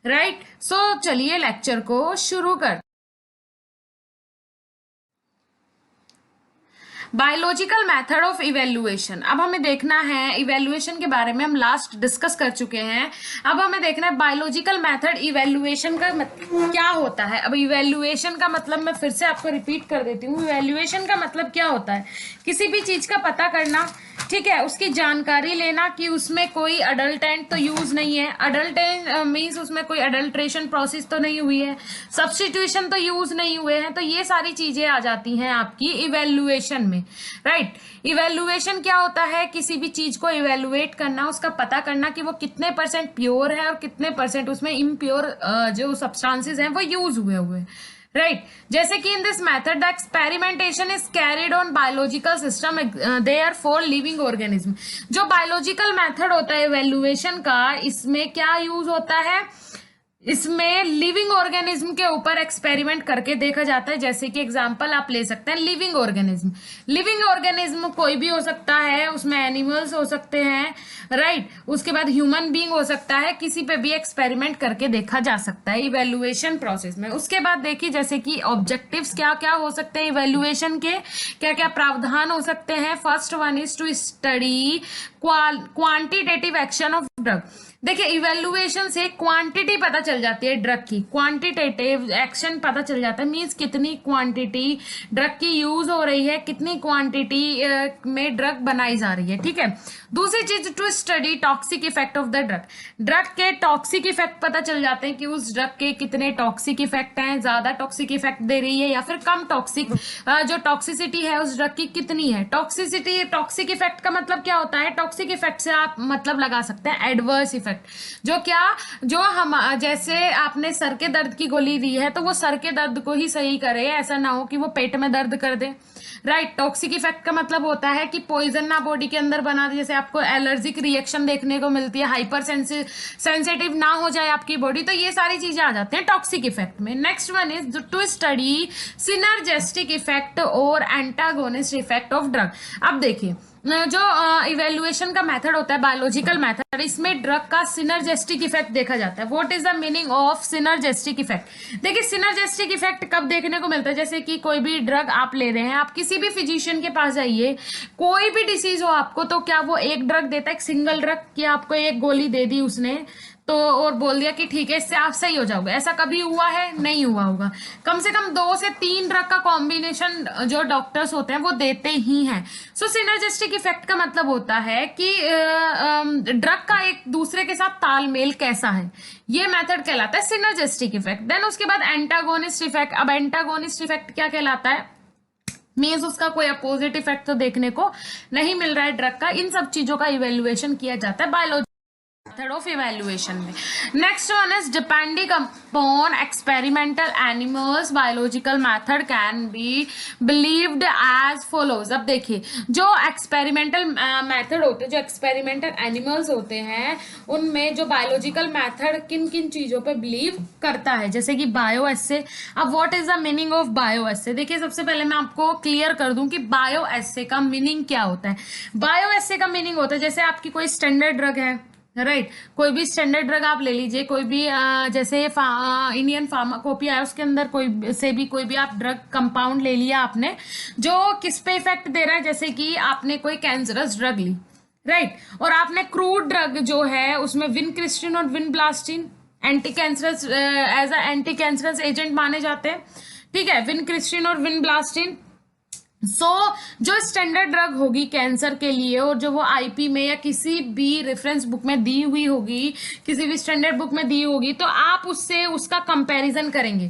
Right. सो चलिए lecture को शुरू कर। Biological method of evaluation. अब हमें देखना है, इवेल्युएशन के बारे में हम लास्ट डिस्कस कर चुके हैं। अब हमें देखना है बायोलॉजिकल मेथड इवेल्युएशन का क्या होता है। अब इवेल्युएशन का मतलब मैं फिर से आपको रिपीट कर देती हूँ। इवेल्युएशन का मतलब क्या होता है? किसी भी चीज का पता करना, ठीक है, उसकी जानकारी लेना कि उसमें कोई अडल्टेंट तो यूज नहीं है। अडल्टेंट मीन्स उसमें कोई अडल्ट्रेशन प्रोसेस तो नहीं हुई है, सब्स्टिट्यूशन तो यूज नहीं हुए हैं। तो ये सारी चीजें आ जाती हैं आपकी इवेल्युएशन में, राइट। इवेल्युएशन क्या होता है? किसी भी चीज को इवेल्युएट करना, उसका पता करना कि वो कितने परसेंट प्योर है और कितने परसेंट उसमें इम्प्योर जो सब्सटेंसेस हैं वो यूज हुए हुए, राइट। जैसे कि in this method the experimentation is carried on biological system therefore living organism. जो बायोलॉजिकल मेथड होता है इवेल्युएशन का, इसमें क्या यूज होता है? इसमें लिविंग ऑर्गेनिज्म के ऊपर एक्सपेरिमेंट करके देखा जाता है। जैसे कि एग्जांपल आप ले सकते हैं लिविंग ऑर्गेनिज्म। लिविंग ऑर्गेनिज्म कोई भी हो सकता है, उसमें एनिमल्स हो सकते हैं, राइट। उसके बाद ह्यूमन बीइंग हो सकता है, किसी पे भी एक्सपेरिमेंट करके देखा जा सकता है इवेल्युएशन प्रोसेस में। उसके बाद देखिए जैसे कि ऑब्जेक्टिव्स क्या क्या हो सकते हैं इवेल्युएशन के, क्या क्या प्रावधान हो सकते हैं। First one is to study quantitative action of drug. देखिए इवेल्युएशन से क्वांटिटी पता चल जाती है ड्रग की, क्वांटिटेटिव एक्शन पता चल जाता है, मींस कितनी क्वांटिटी ड्रग की यूज हो रही है, कितनी क्वांटिटी में ड्रग बनाई जा रही है, ठीक है। दूसरी चीज to study toxic effect of the drug. Drug के टॉक्सिक इफेक्ट पता चल जाते हैं कि उस ड्रग के कितने टॉक्सिक इफेक्ट हैं, ज्यादा टॉक्सिक इफेक्ट दे रही है या फिर कम टॉक्सिक, जो टॉक्सिसिटी है उस ड्रग की कितनी है। टॉक्सिसिटी, टॉक्सिक इफेक्ट का मतलब क्या होता है? टॉक्सिक इफेक्ट से आप मतलब लगा सकते हैं एडवर्स इफेक्ट। जो क्या, जो हम जैसे आपने सर के दर्द की गोली दी है तो वो सर के दर्द को ही सही करे, ऐसा ना हो कि वो पेट में दर्द कर दे, राइट। टॉक्सिक इफेक्ट का मतलब होता है कि पॉइजन ना बॉडी के अंदर बना दे, जैसे आपको एलर्जिक रिएक्शन देखने को मिलती है, हाइपर सेंसिटिव ना हो जाए आपकी बॉडी, तो ये सारी चीजें आ जाती हैं टॉक्सिक इफेक्ट में। Next one is to study synergistic effect और एंटागोनिस्ट इफेक्ट ऑफ ड्रग। अब देखिए जो इवेल्युएशन का मेथड होता है बायोलॉजिकल मेथड, इसमें ड्रग का सिनर्जेस्टिक इफेक्ट देखा जाता है। What is the meaning of synergistic effect? देखिए सिनर्जेस्टिक इफेक्ट कब देखने को मिलता है? जैसे कि कोई भी ड्रग आप ले रहे हैं, आप किसी भी फिजिशियन के पास जाइए, कोई भी डिसीज हो आपको, तो क्या वो एक ड्रग देता है, एक सिंगल ड्रग, कि आपको एक गोली दे दी उसने तो और बोल दिया कि ठीक है इससे आप सही हो जाओगे? ऐसा कभी हुआ है? नहीं हुआ होगा। कम से कम 2 से 3 ड्रग का कॉम्बिनेशन जो डॉक्टर्स होते हैं वो देते ही हैं। सो सिनर्जिस्टिक इफेक्ट का मतलब होता है कि ड्रग का एक दूसरे के साथ तालमेल कैसा है, ये मेथड कहलाता है सिनर्जिस्टिक इफेक्ट। देन उसके बाद एंटागोनिस्ट इफेक्ट। अब एंटागोनिस्ट इफेक्ट क्या कहलाता है? मीन्स उसका कोई अपोजिट इफेक्ट तो देखने को नहीं मिल रहा है ड्रग का। इन सब चीजों का इवेल्युएशन किया जाता है बायोलॉजी मेथड ऑफ इवेल्युएशन में। Next one is depending upon experimental animals biological method can be believed as follows. अब देखिए जो एक्सपेरिमेंटल मेथड होते हैं, जो एक्सपेरिमेंटल एनिमल्स होते हैं, उनमें जो बायोलॉजिकल मेथड किन किन चीजों पे बिलीव करता है, जैसे कि बायो एसे। अब what is the meaning of bioassay? देखिए सबसे पहले मैं आपको क्लियर कर दूं कि बायो एसे का मीनिंग क्या होता है। बायो एसे का मीनिंग होता है जैसे आपकी कोई स्टैंडर्ड ड्रग है, राइट, कोई भी स्टैंडर्ड ड्रग आप ले लीजिए, कोई भी जैसे इंडियन फार्माकोपिया है, उसके अंदर कोई से भी कोई भी आप ड्रग कंपाउंड ले लिया आपने, जो किस पे इफेक्ट दे रहा है, जैसे कि आपने कोई कैंसरस ड्रग ली, राइट, और आपने क्रूड ड्रग जो है उसमें विनक्रिस्टिन और vinblastine anti cancerous as a anti cancerous agent माने जाते हैं, ठीक है, विनक्रिस्टिन और विनब्लास्टिन। जो स्टैंडर्ड ड्रग होगी कैंसर के लिए और जो वो आईपी में या किसी भी रेफरेंस बुक में दी हुई होगी, किसी भी स्टैंडर्ड बुक में दी होगी, तो आप उससे उसका कंपैरिजन करेंगे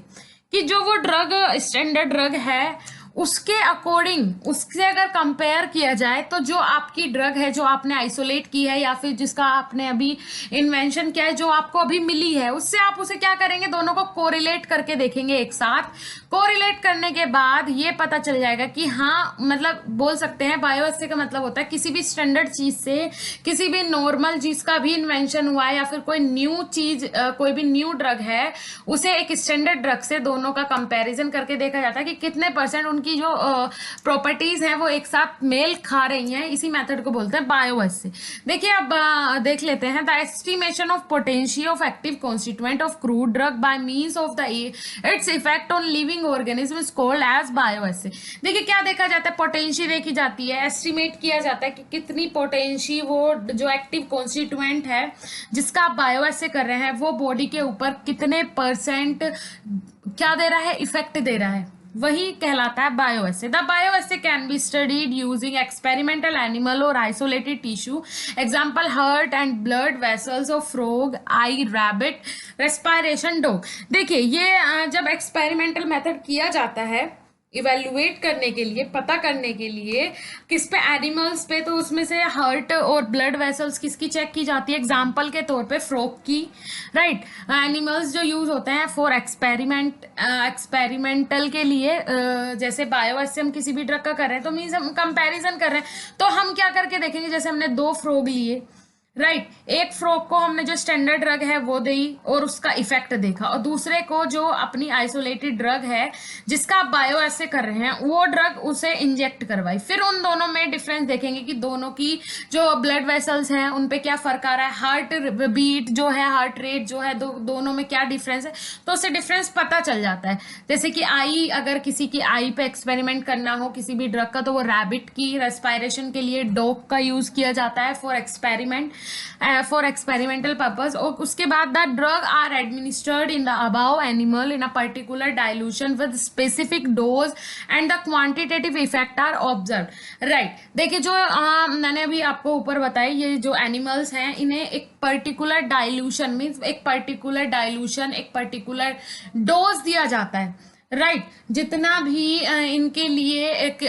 कि जो वो ड्रग स्टैंडर्ड ड्रग है उसके अकॉर्डिंग, उससे अगर कंपेयर किया जाए तो जो आपकी ड्रग है, जो आपने आइसोलेट की है या फिर जिसका आपने अभी इन्वेंशन किया है, जो आपको अभी मिली है, उससे आप उसे क्या करेंगे, दोनों को कोरिलेट करके देखेंगे एक साथ। कोरिलेट करने के बाद ये पता चल जाएगा कि हाँ, मतलब बोल सकते हैं बायो एसे का मतलब होता है किसी भी स्टैंडर्ड चीज से, किसी भी नॉर्मल जिसका भी इन्वेंशन हुआ है या फिर कोई न्यू चीज, कोई भी न्यू ड्रग है, उसे एक स्टैंडर्ड ड्रग से दोनों का कंपैरिजन करके देखा जाता है कि कितने परसेंट उनकी जो प्रॉपर्टीज हैं वो एक साथ मेल खा रही हैं, इसी मेथड को बोलते हैं बायोअसे। देखिए अब देख लेते हैं। The estimation of potential of active constituent of crude drug by means of the its effect on living organism is called as bioassay. देखिए क्या देखा जाता है, पोटेंशियल देखी जाती है, एस्टिमेट किया जाता है कि कितनी पोटेंशियल वो जो एक्टिव कॉन्स्टिट्यूएंट है जिसका आप बायोअसे कर रहे हैं वो बॉडी के ऊपर कितने % क्या दे रहा है, इफेक्ट दे रहा है, वही कहलाता है bioassay. The bioassay can be studied using experimental animal और isolated tissue, example heart and blood vessels of frog, eye, rabbit, respiration dog. देखिए ये जब एक्सपेरिमेंटल मेथड किया जाता है इवेल्युएट करने के लिए, पता करने के लिए किस पे, एनिमल्स पे, तो उसमें से हार्ट और ब्लड वेसल्स किसकी चेक की जाती है, एग्जांपल के तौर पे फ्रॉग की, राइट। एनिमल्स जो यूज होते हैं फॉर एक्सपेरिमेंटल के लिए, जैसे बायोअसे हम किसी भी ड्रग का कर रहे हैं तो मीन्स हम कंपैरिजन कर रहे हैं, तो हम क्या करके देखेंगे, जैसे हमने 2 फ्रॉग लिए, राइट, एक फ्रॉग को हमने जो स्टैंडर्ड ड्रग है वो दी और उसका इफेक्ट देखा, और दूसरे को जो अपनी आइसोलेटेड ड्रग है जिसका आप बायोअसे कर रहे हैं वो ड्रग उसे इंजेक्ट करवाई, फिर उन दोनों में डिफरेंस देखेंगे कि दोनों की जो ब्लड वेसल्स हैं उन पे क्या फर्क आ रहा है, हार्ट बीट जो है, हार्ट रेट जो है, दोनों में क्या डिफरेंस है, तो उससे डिफरेंस पता चल जाता है। जैसे कि आई, अगर किसी की आई पे एक्सपेरिमेंट करना हो किसी भी ड्रग का तो वो रैबिट की, रेस्पिरेशन के लिए डॉग का यूज किया जाता है फॉर एक्सपेरिमेंटल पर्पज, और उसके बाद the drug are administered in the above animal in a particular dilution with specific dose and the quantitative effect are observe, right. देखिए जो मैंने अभी आपको ऊपर बताया, ये जो एनिमल्स हैं इन्हें एक पर्टिकुलर डाइल्यूशन मीन्स एक पर्टिकुलर डोज दिया जाता है, राइट। जितना भी इनके लिए एक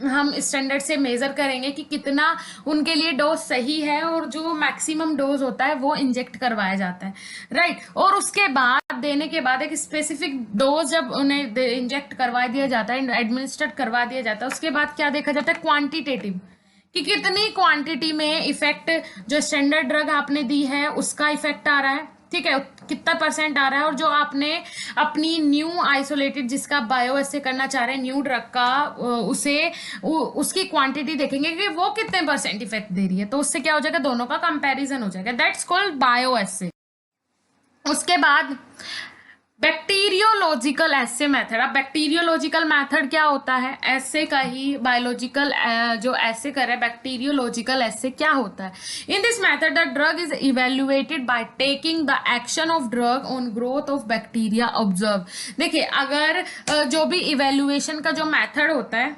हम स्टैंडर्ड से मेजर करेंगे कि कितना उनके लिए डोज सही है, और जो मैक्सिमम डोज होता है वो इंजेक्ट करवाया जाता है, राइट। और उसके बाद देने के बाद एक स्पेसिफिक डोज जब उन्हें इंजेक्ट करवा दिया जाता है, एडमिनिस्ट्रेट करवा दिया जाता है, उसके बाद क्या देखा जाता है, क्वांटिटेटिव, कि कितनी क्वांटिटी में इफेक्ट जो स्टैंडर्ड ड्रग आपने दी है उसका इफेक्ट आ रहा है, ठीक है, कितना % आ रहा है, और जो आपने अपनी न्यू आइसोलेटेड जिसका बायोअसे करना चाह रहे हैं न्यू ड्रग का, उसकी क्वांटिटी देखेंगे कि वो कितने % इफेक्ट दे रही है, तो उससे क्या हो जाएगा, दोनों का कंपैरिजन हो जाएगा, दैट्स कॉल्ड बायोअसे। उसके बाद बैक्टीरियोलॉजिकल एसे मेथड। अब बैक्टीरियोलॉजिकल मेथड क्या होता है, एसे का ही बायोलॉजिकल जो एसे कर रहे हैं, बैक्टीरियोलॉजिकल एसे क्या होता है, इन this method the drug is evaluated by taking the action of drug on growth of bacteria observe. देखिए अगर जो भी इवेल्युएशन का जो मेथड होता है,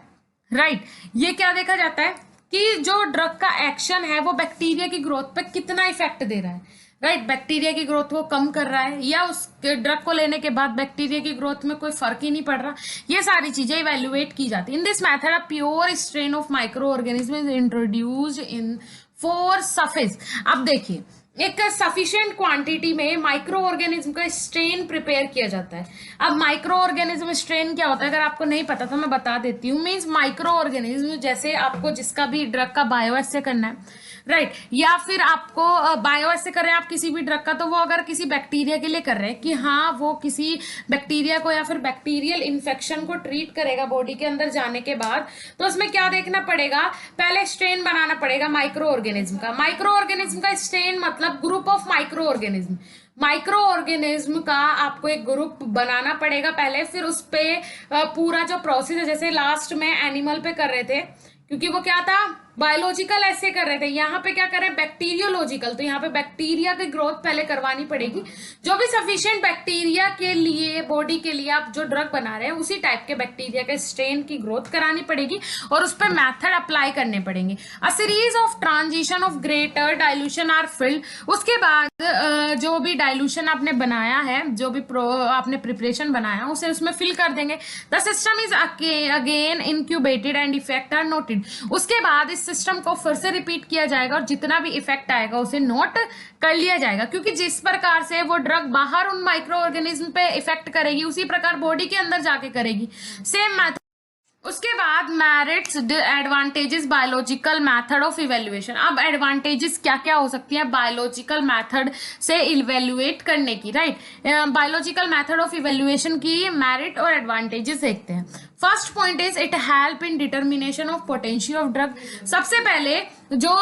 राइट, ये क्या देखा जाता है कि जो ड्रग का एक्शन है वो बैक्टीरिया की ग्रोथ पे कितना इफेक्ट दे रहा है, राइट, बैक्टीरिया की ग्रोथ को कम कर रहा है या उस ड्रग को लेने के बाद बैक्टीरिया की ग्रोथ में कोई फर्क ही नहीं पड़ रहा, ये सारी चीजें इवेल्युएट की जाती है। इन this method a pure strain of micro organism is introduced in for surface. अब देखिए एक सफिशिएंट क्वांटिटी में माइक्रो ऑर्गेनिज्म का स्ट्रेन प्रिपेयर किया जाता है। अब माइक्रो ऑर्गेनिज्म स्ट्रेन क्या होता है, अगर आपको नहीं पता तो मैं बता देती हूँ। मीन्स माइक्रो ऑर्गेनिज्म, जैसे आपको जिसका भी ड्रग का बायोअसे करना है, राइट, या फिर आपको बायोअसे कर रहे हैं आप किसी भी ड्रग का, तो वो अगर किसी बैक्टीरिया के लिए कर रहे हैं कि हाँ वो किसी बैक्टीरिया को या फिर बैक्टीरियल इन्फेक्शन को ट्रीट करेगा बॉडी के अंदर जाने के बाद, तो उसमें क्या देखना पड़ेगा, पहले स्ट्रेन बनाना पड़ेगा माइक्रो ऑर्गेनिज्म का। माइक्रो ऑर्गेनिज्म का स्ट्रेन मतलब group of micro organism. Micro organism का आपको एक ग्रुप बनाना पड़ेगा पहले, फिर उस पे पूरा जो प्रोसेस है, जैसे लास्ट में एनिमल पे कर रहे थे क्योंकि वो क्या था, बायोलॉजिकल ऐसे कर रहे थे, यहाँ पे क्या कर रहे हैं, बैक्टीरियोलॉजिकल, तो यहाँ पे बैक्टीरिया की ग्रोथ पहले करवानी पड़ेगी। जो भी सफिशिएंट बैक्टीरिया के लिए, बॉडी के लिए आप जो ड्रग बना रहे हैं उसी टाइप के बैक्टीरिया के स्ट्रेन की ग्रोथ करानी पड़ेगी और उस पर मेथड अप्लाई करने पड़ेंगे। A series of transition of greater dilution are filled. उसके बाद जो भी डाइल्यूशन आपने बनाया है, जो भी आपने प्रिपरेशन बनाया उसे उसमें फिल कर देंगे। The system is again incubated and effect are noted. उसके बाद इस सिस्टम को फिर से रिपीट किया जाएगा और जितना भी इफेक्ट आएगा उसे नोट कर लिया जाएगा, क्योंकि जिस प्रकार से वो ड्रग बाहर उन माइक्रो ऑर्गेनिज्म पे इफेक्ट करेगी उसी प्रकार बॉडी के अंदर जाके करेगी। सेम मेथड उसके बाद merits advantages biological method of evaluation. अब एडवांटेजेस क्या क्या हो सकती है बायोलॉजिकल मेथड से इवेल्युएट करने की, right. Biological method of evaluation की मेरिट और एडवांटेजेस देखते हैं। First point is it help in determination of potential of drug. सबसे पहले जो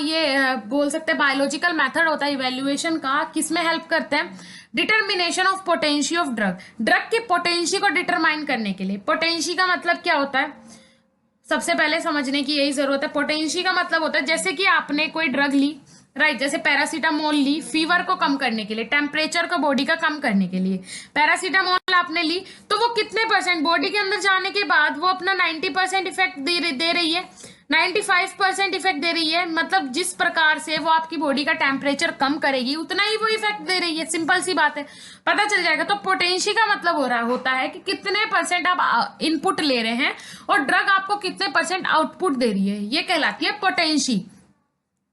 ये बोल सकते हैं बायोलॉजिकल मेथड होता है इवेल्युएशन का, किसमें हेल्प करते हैं, determination of potency of drug. Drug की पोटेंशी को डिटरमाइन करने के लिए। पोटेंशी का मतलब क्या होता है, सबसे पहले समझने की यही जरूरत है। पोटेंशी का मतलब होता है जैसे कि आपने कोई ड्रग ली, राइट, जैसे पैरासीटामोल ली फीवर को कम करने के लिए, टेम्परेचर को बॉडी का कम करने के लिए पैरासीटामोल आपने ली, तो वो कितने परसेंट बॉडी के अंदर जाने के बाद वो अपना 90% इफेक्ट दे रही है, 95% इफेक्ट दे रही है। मतलब जिस प्रकार से वो आपकी बॉडी का टेम्परेचर कम करेगी उतना ही वो इफेक्ट दे रही है, सिंपल सी बात है, पता चल जाएगा। तो पोटेंशी का मतलब हो रहा होता है कि कितने परसेंट आप इनपुट ले रहे हैं और ड्रग आपको कितने परसेंट आउटपुट दे रही है, ये कहलाती है पोटेंशी,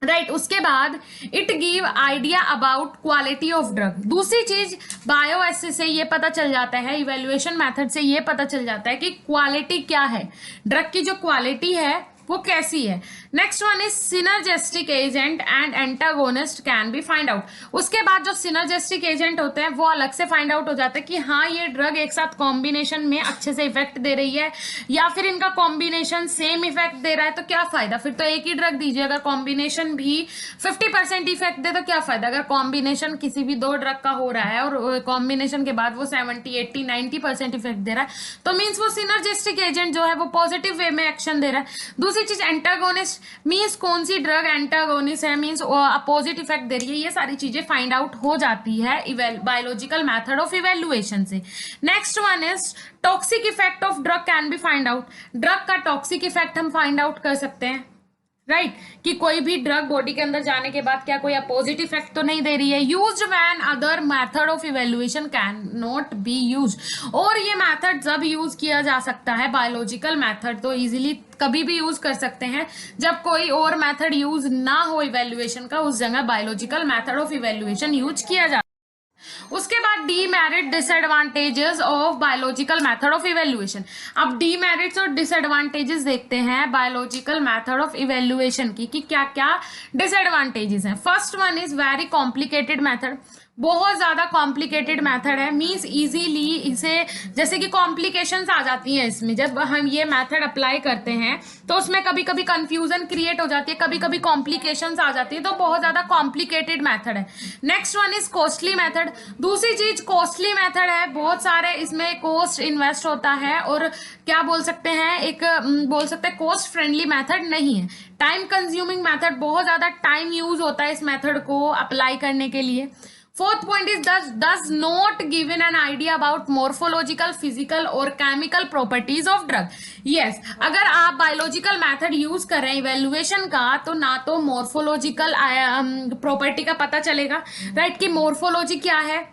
राइट। उसके बाद it give idea about quality of drug. दूसरी चीज बायो एसे से ये पता चल जाता है, इवेल्युएशन मेथड से ये पता चल जाता है कि क्वालिटी क्या है, ड्रग की जो क्वालिटी है वो कैसी है। Next one is synergistic agent and antagonist can be find out. उसके बाद जो सिनर्जेस्टिक एजेंट होते हैं वो अलग से फाइंड आउट हो जाता है कि हाँ ये ड्रग एक साथ कॉम्बिनेशन में अच्छे से इफेक्ट दे रही है या फिर इनका कॉम्बिनेशन सेम इफेक्ट दे रहा है, तो क्या फायदा, फिर तो एक ही ड्रग दीजिए। अगर कॉम्बिनेशन भी 50% इफेक्ट दे तो क्या फायदा। अगर कॉम्बिनेशन किसी भी दो ड्रग का हो रहा है और कॉम्बिनेशन के बाद वो 70, 80, 90% इफेक्ट दे रहा है, तो मीन्स वो सिनर्जेस्टिक एजेंट जो है वो पॉजिटिव वे में एक्शन दे रहा है। दूसरी चीज एंटागोनिस्ट, मीन्स कौन सी ड्रग एंटागोनिस्ट है, मीन्स अपोजिट इफेक्ट दे रही है। ये सारी चीजें फाइंड आउट हो जाती है बायोलॉजिकल मेथड ऑफ इवेल्युएशन से। Next one is toxic effect of drug can be find out. Drug का टॉक्सिक इफेक्ट हम फाइंड आउट कर सकते हैं, राइट, कि कोई भी ड्रग बॉडी के अंदर जाने के बाद क्या कोई अपोजिट इफेक्ट तो नहीं दे रही है। Used when other method of evaluation can not B use. और ये मेथड जब यूज किया जा सकता है, बायोलॉजिकल मेथड तो इजीली कभी भी यूज कर सकते हैं जब कोई और मेथड यूज ना हो इवेल्युएशन का, उस जगह biological method of evaluation use किया जा। उसके बाद demerit disadvantages of biological method of evaluation. अब डीमेरिट्स और डिसएडवांटेजेस देखते हैं बायोलॉजिकल मेथड ऑफ इवेल्युएशन की कि क्या क्या डिसएडवांटेजेस हैं। First one is very complicated method. बहुत ज्यादा कॉम्प्लिकेटेड मेथड है, मीन्स इजीली इसे जैसे कि कॉम्प्लिकेशंस आ जाती हैं इसमें। जब हम ये मेथड अप्लाई करते हैं तो उसमें कभी कभी कंफ्यूजन क्रिएट हो जाती है, कभी कभी कॉम्प्लिकेशंस आ जाती है, तो बहुत ज्यादा कॉम्प्लिकेटेड मेथड है। Next one is costly method. दूसरी चीज कॉस्टली मेथड है, बहुत सारे इसमें कॉस्ट इन्वेस्ट होता है और क्या बोल सकते हैं, एक बोल सकते हैं कॉस्ट फ्रेंडली मेथड नहीं है। टाइम कंज्यूमिंग मेथड, बहुत ज्यादा टाइम यूज होता है इस मेथड को अप्लाई करने के लिए। Fourth point is does not given an idea about morphological, physical और chemical properties of drug. Yes, अगर आप बायोलॉजिकल मेथड यूज कर रहे हैं इवेल्युएशन का, तो ना तो मॉर्फोलॉजिकल प्रॉपर्टी का पता चलेगा, राइट, कि मॉर्फोलॉजी क्या है,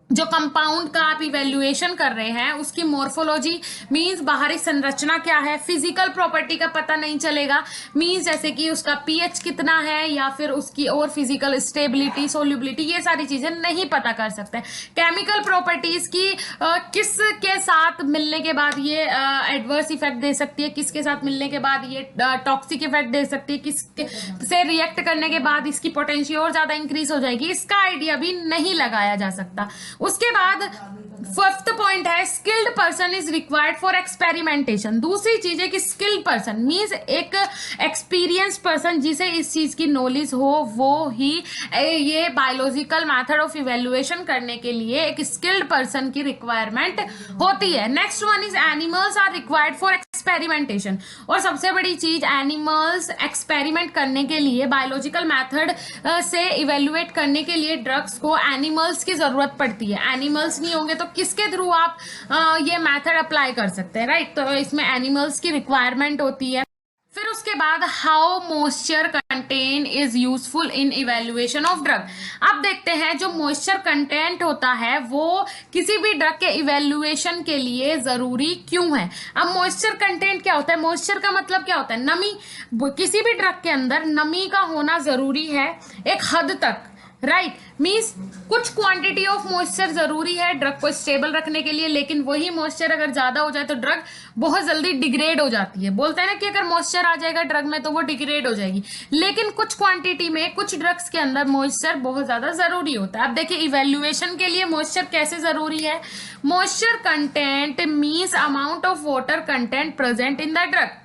जो कंपाउंड का आप इवेल्युएशन कर रहे हैं उसकी मॉर्फोलॉजी मींस बाहरी संरचना क्या है, फिजिकल प्रॉपर्टी का पता नहीं चलेगा, मींस जैसे कि उसका पीएच कितना है या फिर उसकी और फिजिकल स्टेबिलिटी, सोल्यूबिलिटी, ये सारी चीजें नहीं पता कर सकते। केमिकल प्रॉपर्टीज की किसके साथ मिलने के बाद ये एडवर्स इफेक्ट दे सकती है, किसके साथ मिलने के बाद ये टॉक्सिक इफेक्ट दे सकती है, किसके से रिएक्ट करने के बाद इसकी पोटेंशियल और ज्यादा इंक्रीज हो जाएगी, इसका आइडिया भी नहीं लगाया जा सकता। उसके बाद फिफ्थ पॉइंट है skilled person is required for experimentation. दूसरी चीज है कि स्किल्ड पर्सन मींस एक एक्सपीरियंस पर्सन जिसे इस चीज की नॉलेज हो, वो ही ये बायोलॉजिकल मेथड ऑफ इवेल्युएशन करने के लिए एक स्किल्ड पर्सन की रिक्वायरमेंट होती है। Next one is animals are required for experimentation. और सबसे बड़ी चीज, एनिमल्स एक्सपेरिमेंट करने के लिए, बायोलॉजिकल मेथड से इवेल्युएट करने के लिए ड्रग्स को एनिमल्स की जरूरत पड़ती है। एनिमल्स नहीं होंगे तो किसके थ्रू आप ये मेथड अप्लाई कर सकते हैं, राइट, तो इसमें एनिमल्स की रिक्वायरमेंट होती है। फिर उसके बाद how moisture content is useful in evaluation of drug. अब देखते हैं जो मॉइस्चर कंटेंट होता है वो किसी भी ड्रग के इवेल्युएशन के लिए जरूरी क्यों है। अब मॉइस्चर कंटेंट क्या होता है, मॉइस्चर का मतलब क्या होता है, नमी। किसी भी ड्रग के अंदर नमी का होना जरूरी है एक हद तक, राइट मीन्स कुछ क्वांटिटी ऑफ मॉइस्चर जरूरी है ड्रग को स्टेबल रखने के लिए, लेकिन वही मॉइस्चर अगर ज्यादा हो जाए तो ड्रग बहुत जल्दी डिग्रेड हो जाती है। बोलते हैं ना कि अगर मॉइस्चर आ जाएगा ड्रग में तो वो डिग्रेड हो जाएगी, लेकिन कुछ क्वांटिटी में कुछ ड्रग्स के अंदर मॉइस्चर बहुत ज्यादा जरूरी होता है। अब देखिए इवेल्युएशन के लिए मॉइस्चर कैसे जरूरी है। Moisture content means amount of water content present in the drug.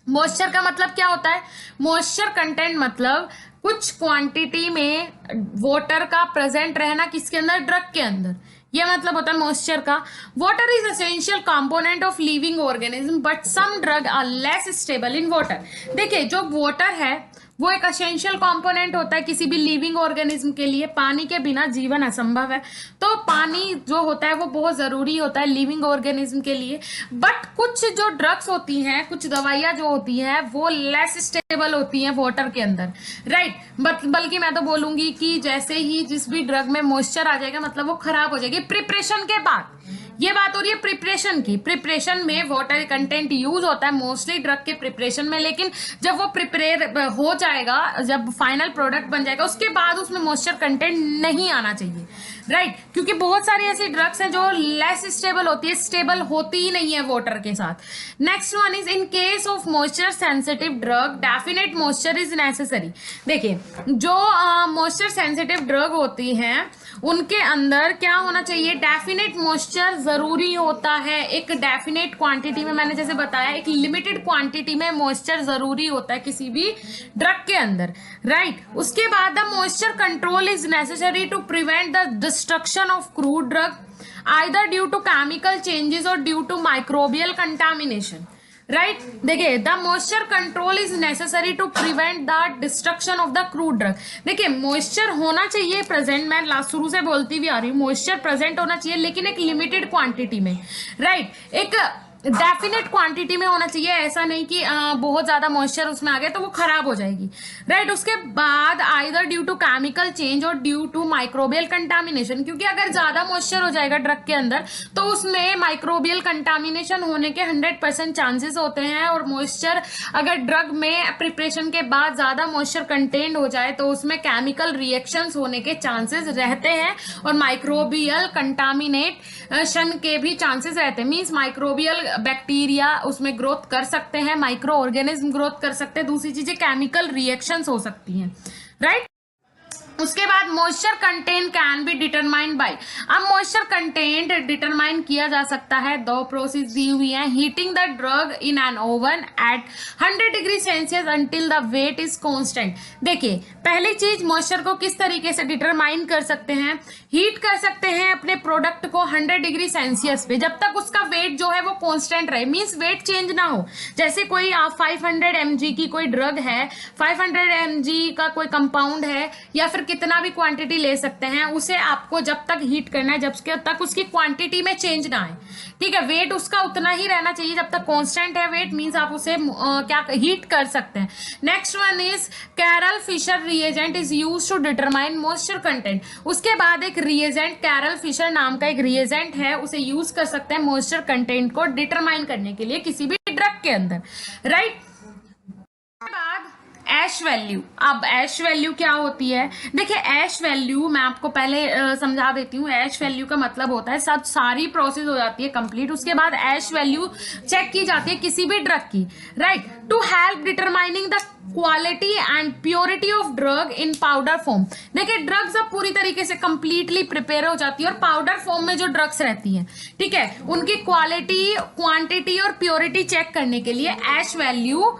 Moisture का मतलब क्या होता है? मॉइस्चर कंटेंट मतलब कुछ क्वांटिटी में वाटर का प्रेजेंट रहना किसके अंदर? ड्रग के अंदर। ये मतलब होता है मॉइस्चर का। Water is essential component of living organism but some drug are less stable in water. देखिए जो वाटर है वो एक एसेंशियल कंपोनेंट होता है किसी भी लिविंग ऑर्गेनिज्म के लिए। पानी के बिना जीवन असंभव है, तो पानी जो होता है वो बहुत जरूरी होता है लिविंग ऑर्गेनिज्म के लिए। बट कुछ जो ड्रग्स होती हैं, कुछ दवाइयां जो होती हैं वो लेस स्टेबल होती हैं वाटर के अंदर, राइट। बल्कि मैं तो बोलूंगी कि जैसे ही जिस भी ड्रग में मॉइस्चर आ जाएगा मतलब वो खराब हो जाएगी प्रिपरेशन के बाद। ये बात हो रही है प्रिपरेशन की। प्रिपरेशन में वाटर कंटेंट यूज होता है मोस्टली ड्रग के प्रिपरेशन में, लेकिन जब वो प्रिपेयर हो जाएगा, जब फाइनल प्रोडक्ट बन जाएगा उसके बाद उसमें मॉइस्चर कंटेंट नहीं आना चाहिए, राइट। क्योंकि बहुत सारी ऐसी ड्रग्स हैं जो लेस स्टेबल होती है, स्टेबल होती ही नहीं है वाटर के साथ। Next one is in case of moisture sensitive drug definite moisture is necessary. देखिए जो मॉइस्चर सेंसिटिव ड्रग होती हैं उनके अंदर क्या होना चाहिए? डेफिनेट मॉइस्चर जरूरी होता है। एक डेफिनेट क्वांटिटी में, मैंने जैसे बताया एक लिमिटेड क्वांटिटी में मॉइस्चर जरूरी होता है किसी भी ड्रग के अंदर, राइट। उसके बाद the moisture control is necessary to prevent the destruction of crude drug either due to chemical changes और due to microbial contamination, right. देखिए the moisture control is necessary to prevent the destruction of the crude drug. देखिए moisture होना चाहिए present, मैं last शुरू से बोलती भी आ रही हूँ, मॉइस्चर प्रेजेंट होना चाहिए लेकिन एक लिमिटेड क्वांटिटी में, राइट। एक डेफिनेट क्वांटिटी में होना चाहिए, ऐसा नहीं कि बहुत ज्यादा मॉइस्चर उसमें आ गया तो वो खराब हो जाएगी, राइट। उसके बाद either due to chemical change और ड्यू टू माइक्रोबियल कंटामिनेशन, क्योंकि अगर ज्यादा मॉइस्चर हो जाएगा ड्रग के अंदर तो उसमें माइक्रोबियल कंटामिनेशन होने के 100% चांसेस होते हैं। और मॉइस्चर अगर ड्रग में प्रिपरेशन के बाद ज्यादा मॉइस्चर कंटेंट हो जाए तो उसमें केमिकल रिएक्शंस होने के चांसेस रहते हैं और माइक्रोबियल कंटामिनेशन के भी चांसेस रहते हैं। मीन्स माइक्रोबियल बैक्टीरिया उसमें ग्रोथ कर सकते हैं, माइक्रो ऑर्गेनिज्म ग्रोथ कर सकते हैं, दूसरी चीजें केमिकल रिएक्शंस हो सकती हैं, राइट। उसके बाद moisture content can be determined by, अब मॉइस्चर कंटेंट डिटरमाइन किया जा सकता है, दो प्रोसेस दी हुई है। Heating the drug in an oven at 100 degree Celsius until the weight is constant. देखिए पहली चीज मॉइस्चर को किस तरीके से डिटरमाइन कर सकते हैं? हीट कर सकते हैं अपने प्रोडक्ट को 100 डिग्री सेल्सियस पे जब तक उसका वेट जो है वो कांस्टेंट रहे, मीन्स वेट चेंज ना हो। जैसे कोई आप 500 mg की कोई ड्रग है, 500 mg का कोई कंपाउंड है या फिर कितना भी क्वांटिटी ले सकते हैं, उसे आपको जब तक हीट करना है जब तक उसकी क्वांटिटी में चेंज ना आए, ठीक है। वेट उसका उतना ही रहना चाहिए जब तक कांस्टेंट है वेट, मींस आप उसे क्या हीट कर सकते हैं। Next one is Karl Fischer reagent is used to determine moisture content. उसके बाद एक रिएजेंट कैरल फिशर नाम का एक रिएजेंट है, उसे यूज कर सकते हैं मॉइस्चर कंटेंट को डिटरमाइन करने के लिए किसी भी ड्रग के अंदर, राइट। बाद ऐश वैल्यू। अब ऐश वैल्यू क्या होती है? देखिए ऐश वैल्यू मैं आपको पहले समझा देती हूँ। ऐश वैल्यू का मतलब होता है सब सारी प्रोसेस हो जाती है कंप्लीट, उसके बाद ऐश वैल्यू चेक की जाती है किसी भी ड्रग की, right, to help determining the quality and purity of drug in powder form. देखिए ड्रग्स अब पूरी तरीके से कंप्लीटली प्रिपेयर हो जाती है और पाउडर फॉर्म में जो ड्रग्स रहती हैं, ठीक है, उनकी क्वालिटी, क्वांटिटी और प्योरिटी चेक करने के लिए ऐश वैल्यू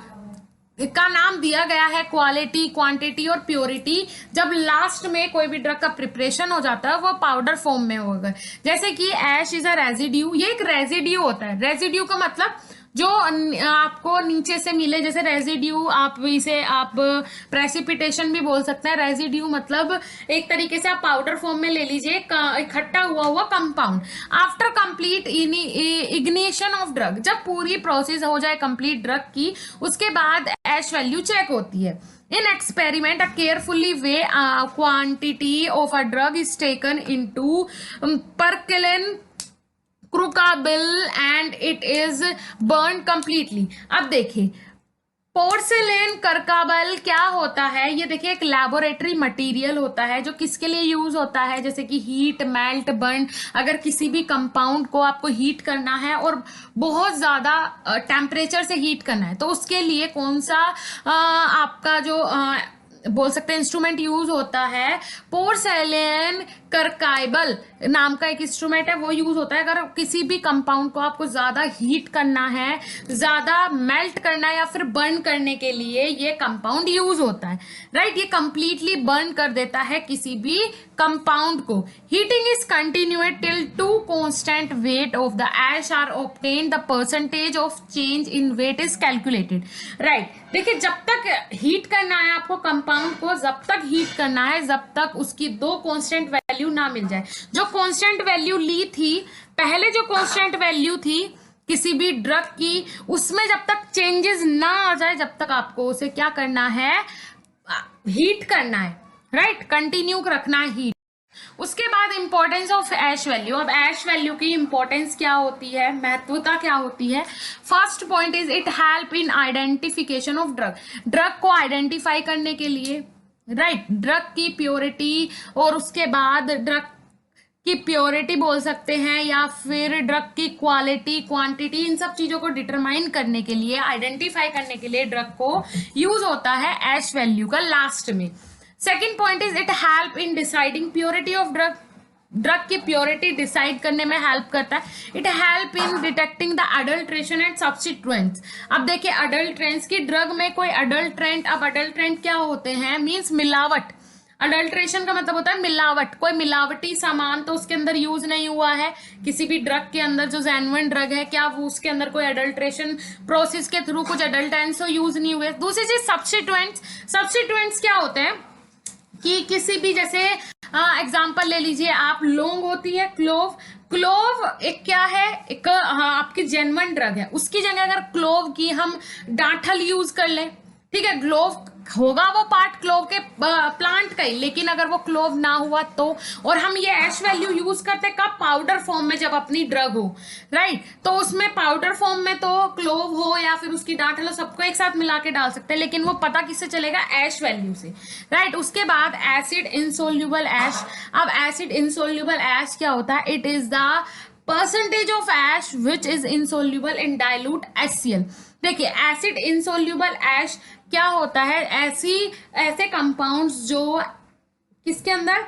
का नाम दिया गया है। क्वालिटी, क्वांटिटी और प्योरिटी जब लास्ट में कोई भी ड्रग का प्रिपरेशन हो जाता है वो पाउडर फॉर्म में होगा। जैसे कि ऐश इज अ रेजिड्यू, ये एक रेजिड्यू होता है। रेजिड्यू का मतलब जो आपको नीचे से मिले, जैसे रेजिड्यू आप इसे आप प्रेसिपिटेशन भी बोल सकते हैं। रेजिड्यू मतलब एक तरीके से आप पाउडर फॉर्म में ले लीजिए इकट्ठा हुआ compound. After complete ignition of drug, जब पूरी प्रोसेस हो जाए कंप्लीट ड्रग की, उसके बाद ऐश वैल्यू चेक होती है। In experiment, a carefully weigh quantity of a drug is taken into percolin crucible and it is burned completely। अब देखिए पोर्सिलेन कर्काबल क्या होता है, ये देखिए एक लैबोरेटरी मटेरियल होता है जो किसके लिए यूज होता है, जैसे कि हीट, मेल्ट, बर्न। अगर किसी भी कंपाउंड को आपको हीट करना है और बहुत ज्यादा टेम्परेचर से हीट करना है, तो उसके लिए कौन सा आपका जो बोल सकते हैं इंस्ट्रूमेंट यूज होता है, पोर्सेलेन कर्काइबल नाम का एक इंस्ट्रूमेंट है, वो यूज होता है अगर किसी भी कंपाउंड को आपको ज्यादा हीट करना है, ज्यादा मेल्ट करना है या फिर बर्न करने के लिए ये कंपाउंड यूज होता है। राइट, ये कंप्लीटली बर्न कर देता है किसी भी कंपाउंड को। Heating is continued till to constant weight of the ash are obtained, the percentage of change in weight is calculated. Right, देखिए जब तक हीट करना है आपको कंपाउंड को, जब तक हीट करना है जब तक उसकी दो कांस्टेंट वैल्यू ना मिल जाए। जो कांस्टेंट वैल्यू ली थी पहले, जो कांस्टेंट वैल्यू थी किसी भी ड्रग की, उसमें जब तक चेंजेस ना आ जाए जब तक आपको उसे क्या करना है, हीट करना है। राइट, कंटिन्यू रखना है हीट। उसके बाद इंपॉर्टेंस ऑफ ऐश वैल्यू। अब ऐश वैल्यू की इंपॉर्टेंस क्या होती है, महत्वता क्या होती है। First point is it help in identification of drug, drug को आइडेंटिफाई करने के लिए। राइट, ड्रग की प्योरिटी और उसके बाद ड्रग की प्योरिटी बोल सकते हैं या फिर ड्रग की क्वालिटी, क्वांटिटी, इन सब चीजों को डिटरमाइन करने के लिए, आइडेंटिफाई करने के लिए ड्रग को यूज होता है ऐश वैल्यू का लास्ट में। Second point is it help in deciding purity of drug, drug की प्योरिटी डिसाइड करने में हेल्प करता है। It help in detecting the adulteration and substituents. अब देखिए अडल्ट्रेंट्स की, ड्रग में कोई अडल्ट्रेंट, अब अडल्ट्रेंट क्या होते हैं, मींस मिलावट। अडल्ट्रेशन का मतलब होता है मिलावट, कोई मिलावटी सामान तो उसके अंदर यूज नहीं हुआ है। किसी भी ड्रग के अंदर जो जेन्युइन ड्रग है, क्या वो उसके अंदर कोई अडल्ट्रेशन प्रोसेस के थ्रू कुछ अडल्टेंट्स यूज नहीं हुए। दूसरी चीज सब्स्टिट्यूएंट्स। सब्स्टिट्यूएंट्स क्या होते हैं कि किसी भी, जैसे एग्जांपल ले लीजिए आप, लौंग होती है, क्लोव। क्लोव एक क्या है, एक आपकी जेन्युइन ड्रग है, उसकी जगह अगर क्लोव की हम डांठल यूज कर ले, ठीक है, क्लोव होगा वो पार्ट क्लोव के प्लांट का ही, लेकिन अगर वो क्लोव ना हुआ तो, और हम ये ऐश वैल्यू यूज करते कब, पाउडर फॉर्म में, जब अपनी ड्रग हो। राइट, तो उसमें पाउडर फॉर्म में तो क्लोव हो या फिर उसकी डांठल हो, सबको एक साथ मिला के डाल सकते हैं, लेकिन वो पता किससे चलेगा, ऐश वैल्यू से। राइट, उसके बाद एसिड इनसोल्यूबल ऐश। अब एसिड इनसोल्यूबल ऐश क्या होता है, it is the percentage of ash which is insoluble in dilute HCl। देखिए एसिड इनसोल्यूबल ऐश क्या होता है, ऐसे कंपाउंड्स जो किसके अंदर,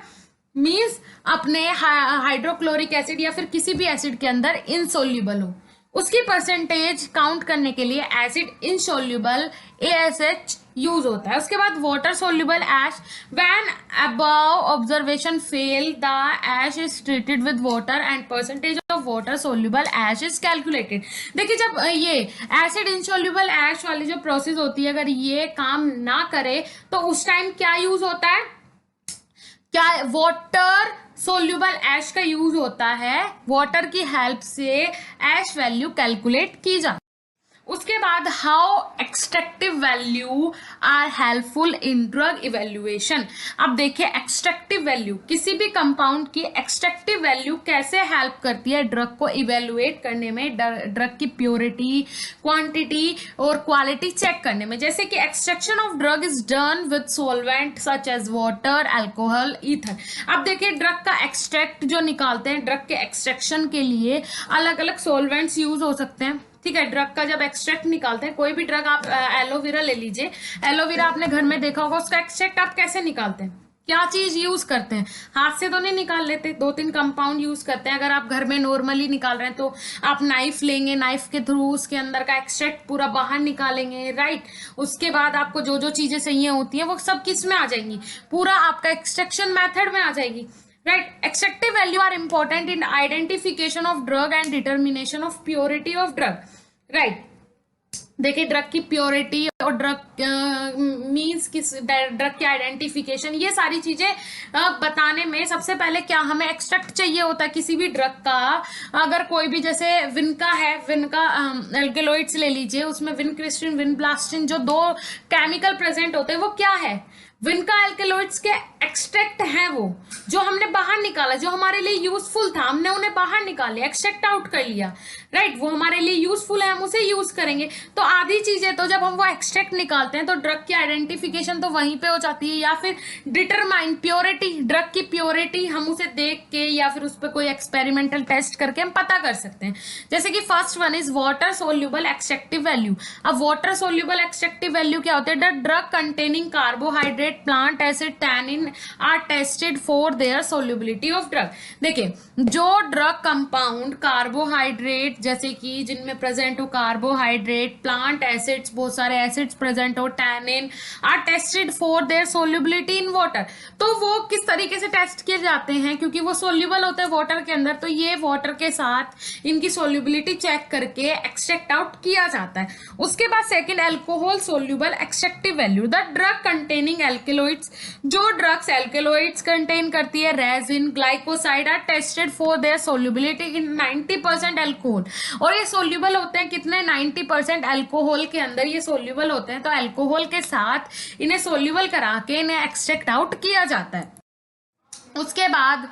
मींस अपने हाइड्रोक्लोरिक एसिड या फिर किसी भी एसिड के अंदर इनसोल्यूबल हो, उसकी परसेंटेज काउंट करने के लिए एसिड इनसोल्यूबल ASH यूज होता है। उसके बाद water soluble ash. When above observation fail, the ash is treated with water and percentage of water soluble ash is calculated. देखिए जब ये एसिड इनसोल्यूबल ऐश वाली जो प्रोसेस होती है, अगर ये काम ना करे तो उस टाइम क्या यूज होता है, क्या वाटर सोल्यूबल ऐश का यूज होता है, वाटर की हेल्प से ऐश वैल्यू कैलकुलेट की जाती है। उसके बाद how extractive value are helpful in drug evaluation. अब देखिए एक्सट्रैक्टिव वैल्यू, किसी भी कंपाउंड की एक्सट्रैक्टिव वैल्यू कैसे हेल्प करती है ड्रग को इवेल्युएट करने में, ड्रग की प्योरिटी, क्वांटिटी और क्वालिटी चेक करने में। जैसे कि extraction of drug is done with solvent such as water, alcohol, ether. अब देखिए ड्रग का एक्सट्रैक्ट जो निकालते हैं, ड्रग के एक्सट्रैक्शन के लिए अलग अलग सॉल्वेंट्स यूज हो सकते हैं। ठीक है, ड्रग का जब एक्सट्रैक्ट निकालते हैं, कोई भी ड्रग, आप एलोवेरा ले लीजिए, एलोवेरा आपने घर में देखा होगा, उसका एक्सट्रैक्ट आप कैसे निकालते हैं, क्या चीज यूज करते हैं, हाथ से तो नहीं निकाल लेते, 2-3 कंपाउंड यूज करते हैं। अगर आप घर में नॉर्मली निकाल रहे हैं तो आप नाइफ लेंगे, नाइफ के थ्रू उसके अंदर का एक्सट्रैक्ट पूरा बाहर निकालेंगे। राइट, उसके बाद आपको जो जो चीजें चाहिए होती हैं वो सब किस में आ जाएंगी, पूरा आपका एक्सट्रैक्शन मेथड में आ जाएगी। Right, extractive value are important in identification of drug and determination of purity of drug. Right, देखिए ड्रग की प्योरिटी और ड्रग मींस किस ड्रग की आइडेंटिफिकेशन, ये सारी चीजें बताने में सबसे पहले क्या हमें एक्सट्रैक्ट चाहिए होता है किसी भी ड्रग का। अगर कोई भी, जैसे विनका है, विनका एल्केलॉइड्स ले लीजिए, उसमें विनक्रिस्टिन, विनब्लास्टिन, जो 2 केमिकल प्रेजेंट होते हैं वो क्या है, विनका एल्केलॉइड्स के एक्सट्रैक्ट हैं वो जो हमने बाहर निकाला, जो हमारे लिए यूजफुल था, हमने उन्हें बाहर निकाले, एक्सट्रैक्ट आउट कर लिया, राइट, वो हमारे लिए यूजफुल है, हम उसे यूज करेंगे। तो आधी चीजें तो जब हम वो एक्सट्रैक्ट निकालते हैं तो ड्रग की आइडेंटिफिकेशन तो वहीं पे हो जाती है, या फिर डिटरमाइन प्योरिटी, ड्रग की प्योरिटी हम उसे देख के या फिर उस पर कोई एक्सपेरिमेंटल टेस्ट करके हम पता कर सकते हैं। जैसे कि first one is water soluble extractive value. अब वाटर सोल्यूबल एक्सट्रैक्टिव वैल्यू क्या होता है? The drug containing carbohydrate, plant acid, tannin are tested for their solubility of drug. देखिए, जो ड्रग कंपाउंड कार्बोहाइड्रेट जैसे कि जिनमें प्रेजेंट हो कार्बोहाइड्रेट, प्लांट एसिड्स, बहुत सारे एसिड्स प्रेजेंट हो, tannin are tested for their solubility in water. तो वो किस तरीके से टेस्ट किए जाते हैं? क्योंकि वो सोल्यूबल होते हैं वाटर के अंदर, तो ये वाटर के साथ इनकी सोल्यूबिलिटी चेक करके एक्सट्रैक्ट आउट किया जाता है। उसके बाद second, alcohol soluble extractive value. The drug containing alkaloids, जो ड्रग्स एल्केलॉइड्स कंटेन करती है, resin, glycoside, are tested for their solubility in 90% alcohol. और ये सोल्यूबल होते हैं कितने? 90% अल्कोहल के अंदर ये सोल्यूबल होते हैं। तो अल्कोहल के साथ इन्हें सोल्यूबल करा के इन्हें एक्सट्रैक्ट आउट किया जाता है। उसके बाद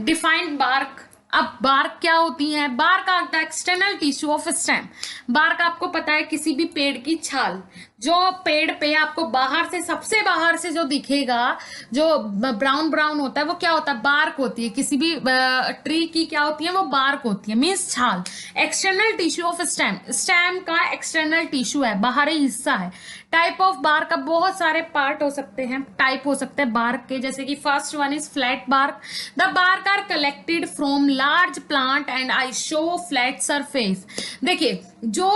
डिफाइंड बार्क। अब बार्क क्या होती है? Bark are the external tissue of stem. Bark आपको पता है किसी भी पेड़ की छाल, जो पेड़ पे आपको बाहर से, सबसे बाहर से जो दिखेगा, जो ब्राउन ब्राउन होता है, वो क्या होता है? बार्क होती है। किसी भी ट्री की क्या होती है? वो बार्क होती है, मीन्स छाल। External tissue of stem, stem का एक्सटर्नल टिश्यू है, बाहरी हिस्सा है। टाइप ऑफ बार्क, अब बहुत सारे पार्ट हो सकते हैं, टाइप हो सकते हैं बार्क के, जैसे कि first one is flat bark. The bark are collected from large plant and I show flat surface. देखिए, जो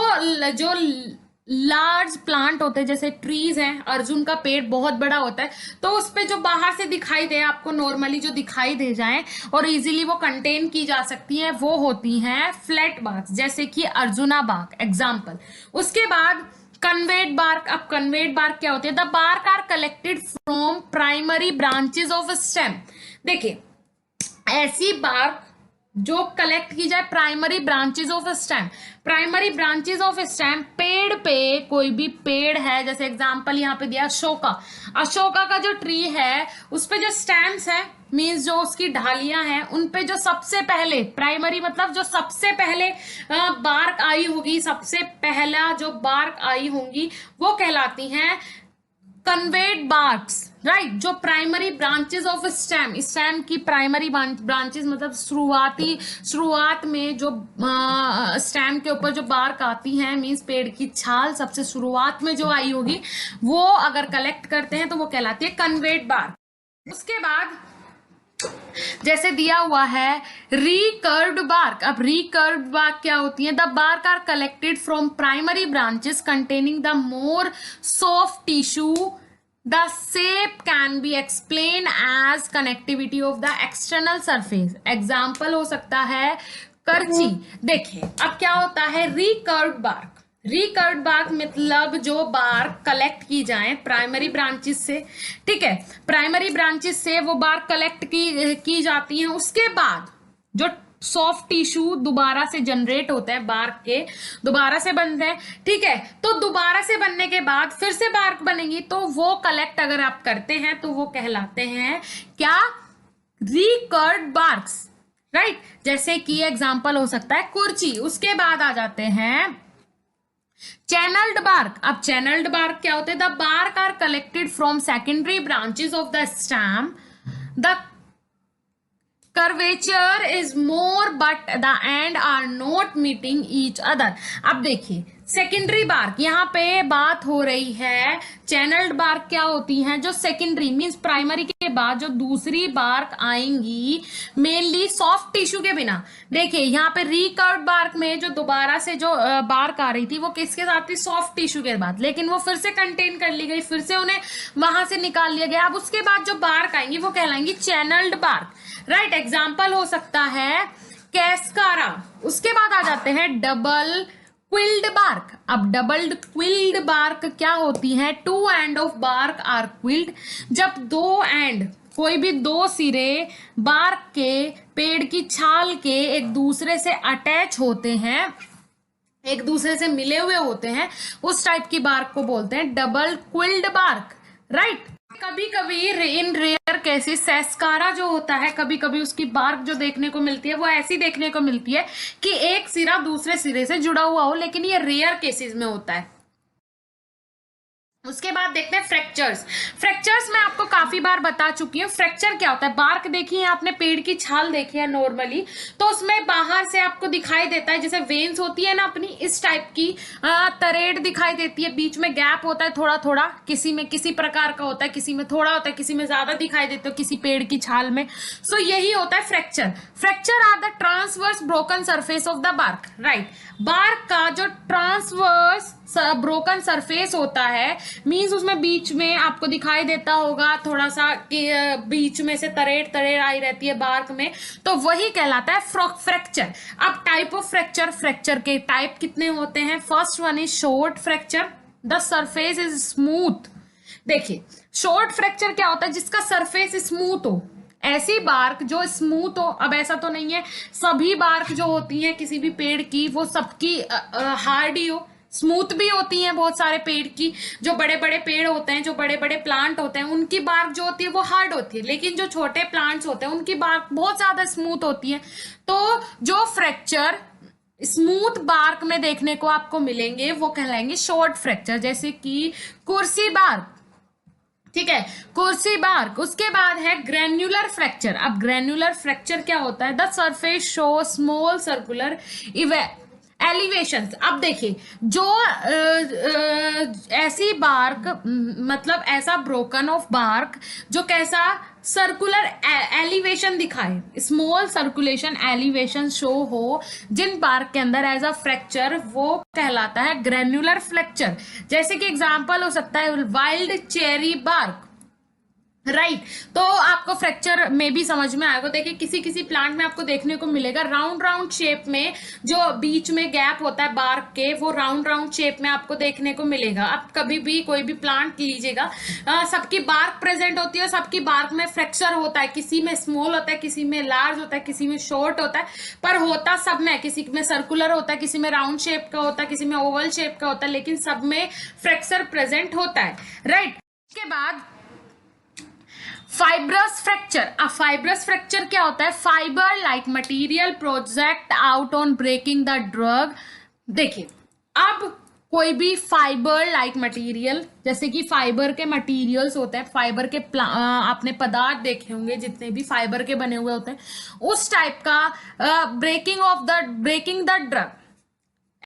लार्ज प्लांट होते हैं, जैसे ट्रीज हैं, अर्जुन का पेड़ बहुत बड़ा होता है, तो उस पे जो बाहर से दिखाई दे, आपको नॉर्मली जो दिखाई दे जाए और इजीली वो कंटेन की जा सकती है, वो होती हैं फ्लैट बार्क, जैसे कि अर्जुना बार्क एग्जाम्पल। उसके बाद कन्वेड बार्क। अब कन्वेड बार्क क्या होती है? The bark are collected from primary branches of stem. देखिए, ऐसी बार्क जो कलेक्ट की जाए primary branches of stem. Primary branches of stem, पेड़ पे, कोई भी पेड़ है, जैसे एग्जांपल यहाँ पे दिया अशोका। अशोका का जो ट्री है, उस पे जो स्टेम्स है, मीन्स जो उसकी ढालियां हैं, उन पे जो सबसे पहले, प्राइमरी मतलब जो सबसे पहले बार्क आई होगी, सबसे पहला जो बार्क आई होंगी, वो कहलाती हैं कन्वेड बार्क्स, राइट। जो primary branches of stem, stem की प्राइमरी ब्रांचेस मतलब शुरुआत में जो स्टेम के ऊपर जो बार्क आती है, मीन्स पेड़ की छाल सबसे शुरुआत में जो आई होगी, वो अगर कलेक्ट करते हैं तो वो कहलाती है कन्वेड बार्क। उसके बाद जैसे दिया हुआ है रिकर्व्ड बार्क। अब रिकर्व्ड बार्क क्या होती है? The bark are collected from primary branches containing the more soft tissue. The shape can be explain as connectivity of the external surface. Example हो सकता है करची। देखिए, अब क्या होता है रिकर्व्ड बार्क? रिकर्व्ड बार्क मतलब जो बार्क कलेक्ट की जाए प्राइमरी ब्रांचेस से, ठीक है, प्राइमरी ब्रांचेस से वो बार्क कलेक्ट की जाती है। उसके बाद जो सॉफ्ट टिश्यू दोबारा से जनरेट होते हैं, बार्क के दोबारा से बनते हैं, ठीक है, तो दोबारा से बनने के बाद फिर से बार्क बनेगी, तो वो कलेक्ट अगर आप करते हैं तो वो कहलाते हैं क्या? रिकर्व्ड बार्क्स, राइट। जैसे कि एग्जांपल हो सकता है कुर्ची। उसके बाद आ जाते हैं चैनल्ड बार्क। अब चैनल्ड बार्क क्या होते हैं? The bark are collected from secondary branches of the stem. The curvature is more but the end are not meeting each other. अब देखिए, सेकेंडरी बार्क, यहाँ पे बात हो रही है चैनल्ड बार्क क्या होती हैं? जो सेकेंडरी मीन्स प्राइमरी के बाद जो दूसरी बार्क आएंगी, मेनली सॉफ्ट टिश्यू के बिना। देखिए, यहाँ पे रिकर्व्ड बार्क में जो दोबारा से जो बार्क आ रही थी, वो किसके साथ थी? सॉफ्ट टिश्यू के बाद, लेकिन वो फिर से कंटेन कर ली गई, फिर से उन्हें वहां से निकाल लिया गया। अब उसके बाद जो बार्क आएंगी वो कहलाएंगी चैनल्ड बार्क, राइट। एग्जाम्पल हो सकता है कैस्कारा। उसके बाद आ जाते हैं डबल क्विल्ड बार्क। अब डबल्ड क्विल्ड बार्क क्या होती है? Two end of bark are quilled. जब दो एंड, कोई भी दो सिरे बार्क के, पेड़ की छाल के एक दूसरे से अटैच होते हैं, एक दूसरे से मिले हुए होते हैं, उस टाइप की बार्क को बोलते हैं डबल क्विल्ड बार्क, राइट। कभी कभी इन रेयर केसेस सेस्कारा जो होता है, कभी कभी उसकी बार्क जो देखने को मिलती है वो ऐसी देखने को मिलती है कि एक सिरा दूसरे सिरे से जुड़ा हुआ हो, लेकिन ये रेयर केसेस में होता है। उसके बाद देखते हैं फ्रैक्चर्स। फ्रैक्चर्स मैं आपको काफी बार बता चुकी हूँ। फ्रैक्चर क्या होता है, बार्क देखी है आपने, पेड़ की छाल देखी है नॉर्मली, तो उसमें बाहर से आपको दिखाई देता है जैसे वेन्स होती है ना अपनी, इस टाइप की तरेड़ दिखाई देती है, बीच में गैप होता है थोड़ा थोड़ा, किसी में किसी प्रकार का होता है, किसी में थोड़ा होता है, किसी में ज्यादा दिखाई देता है किसी पेड़ की छाल में। सो यही होता है fracture. Fracture are the transverse broken surface of the bark, right. Bark का जो ट्रांसवर्स ब्रोकन सरफेस होता है, मींस उसमें बीच में आपको दिखाई देता होगा थोड़ा सा कि बीच में से तरेड़ तरेड़ आई रहती है बार्क में, तो वही कहलाता है फ्रैक्चर। अब टाइप ऑफ फ्रैक्चर, फ्रैक्चर के टाइप कितने होते हैं? First one is short fracture, the surface is smooth. देखिए शॉर्ट फ्रैक्चर क्या होता है, जिसका सरफेस स्मूथ हो, ऐसी बार्क जो स्मूथ हो। अब ऐसा तो नहीं है सभी बार्क जो होती हैं किसी भी पेड़ की वो सबकी हार्ड ही हो, स्मूथ भी होती हैं बहुत सारे पेड़ की। जो बड़े बड़े पेड़ होते हैं, जो बड़े बड़े प्लांट होते हैं, उनकी बार्क जो होती है वो हार्ड होती है, लेकिन जो छोटे प्लांट्स होते हैं उनकी बार्क बहुत ज्यादा स्मूथ होती है। तो जो फ्रैक्चर स्मूथ बार्क में देखने को आपको मिलेंगे वो कहलाएंगे शॉर्ट फ्रैक्चर, जैसे कि कुर्सी बार्क, ठीक है, कुर्सी बार्क। उसके बाद है ग्रेन्युलर फ्रैक्चर। अब ग्रेन्युलर फ्रैक्चर क्या होता है? The surface show small circular elevations. अब देखिए जो ऐसी बार्क मतलब ऐसा ब्रोकन ऑफ बार्क जो कैसा सर्कुलर एलिवेशन दिखाए, स्मॉल सर्कुलेशन एलिवेशन शो हो जिन बार्क के अंदर एज अ फ्रैक्चर, वो कहलाता है ग्रेन्युलर फ्रैक्चर। जैसे कि एग्जांपल हो सकता है वाइल्ड चेरी बार्क, राइट। तो आपको फ्रैक्चर में भी समझ में आएगा। देखिए किसी किसी प्लांट में आपको देखने को मिलेगा राउंड राउंड शेप में, जो बीच में गैप होता है बार्क के, वो राउंड राउंड शेप में आपको देखने को मिलेगा। आप कभी भी कोई भी प्लांट लीजिएगा, सबकी बार्क प्रेजेंट होती है, सबकी बार्क में फ्रैक्चर होता है, किसी में स्मॉल होता है, किसी में लार्ज होता है, किसी में शॉर्ट होता है, पर होता सब में, किसी में सर्कुलर होता है, किसी में राउंड शेप का होता है, किसी में ओवल शेप का होता है, लेकिन सब में फ्रैक्चर प्रेजेंट होता है, राइट। उसके बाद फाइब्रस फ्रैक्चर। अब फाइब्रस फ्रैक्चर क्या होता है? Fibre like material project out on breaking the drug. देखिए अब कोई भी फाइबर लाइक मटेरियल, जैसे कि फाइबर के मटेरियल्स होते हैं, फाइबर के आपने पदार्थ देखे होंगे जितने भी फाइबर के बने हुए होते हैं, उस टाइप का ब्रेकिंग द ड्रग,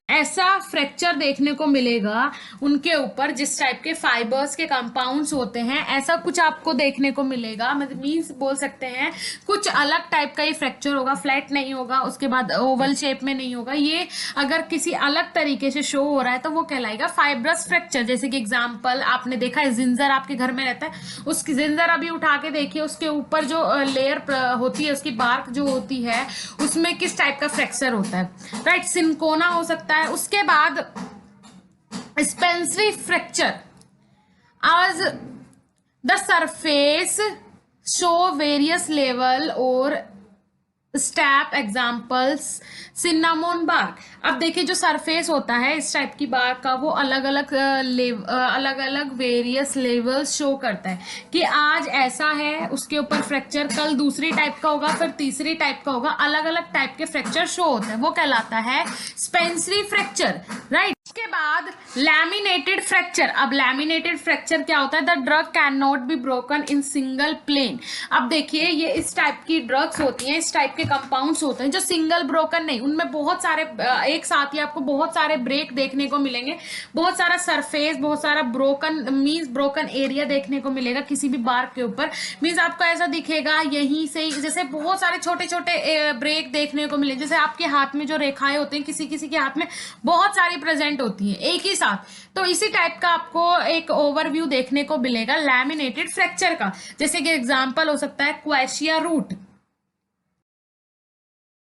ऐसा फ्रैक्चर देखने को मिलेगा उनके ऊपर। जिस टाइप के फाइबर्स के कंपाउंड्स होते हैं, ऐसा कुछ आपको देखने को मिलेगा। मतलब मीन्स बोल सकते हैं कुछ अलग टाइप का ये फ्रैक्चर होगा, फ्लैट नहीं होगा, उसके बाद ओवल शेप में नहीं होगा। ये अगर किसी अलग तरीके से शो हो रहा है तो वो कहलाएगा फाइब्रस फ्रैक्चर। जैसे कि एग्जाम्पल आपने देखा है, जिंजर आपके घर में रहता है, उसकी जिंजर अभी उठा के देखिए, उसके ऊपर जो लेयर होती है, उसकी बार्क जो होती है, उसमें किस टाइप का फ्रैक्चर होता है, राइट। सिंकोना हो सकता है। उसके बाद स्पेंसरी फ्रैक्चर, आज the surface show various level और स्टेप, एग्जाम्पल्स सिन्नामोन बार्क। अब देखिए जो सरफेस होता है इस टाइप की बार्क का, वो अलग अलग वेरियस लेवल्स शो करता है कि आज ऐसा है, उसके ऊपर फ्रैक्चर कल दूसरी टाइप का होगा, फिर तीसरी टाइप का होगा, अलग अलग टाइप के फ्रैक्चर शो होते हैं, वो कहलाता है स्पेंसरी फ्रैक्चर, राइट। उसके बाद लैमिनेटेड फ्रैक्चर। अब लैमिनेटेड फ्रैक्चर क्या होता है? The drug can not be broken in single plane. अब देखिए ये इस टाइप की ड्रग्स होती हैं, इस टाइप के कंपाउंड्स होते हैं जो सिंगल ब्रोकन नहीं, उनमें बहुत सारे एक साथ ही आपको बहुत सारे ब्रेक देखने को मिलेंगे, बहुत सारा सरफेस, बहुत सारा ब्रोकन मीन्स ब्रोकन एरिया देखने को मिलेगा किसी भी बार्क के ऊपर। मीन्स आपको ऐसा दिखेगा यहीं से जैसे बहुत सारे छोटे छोटे ब्रेक देखने को मिले, जैसे आपके हाथ में जो रेखाएं होती हैं, किसी किसी के हाथ में बहुत सारी प्रेजेंट होती है एक ही साथ, तो इसी टाइप का आपको एक ओवरव्यू देखने को मिलेगा लैमिनेटेड फ्रैक्चर का। जैसे कि एग्जांपल हो सकता है क्वेशिया रूट,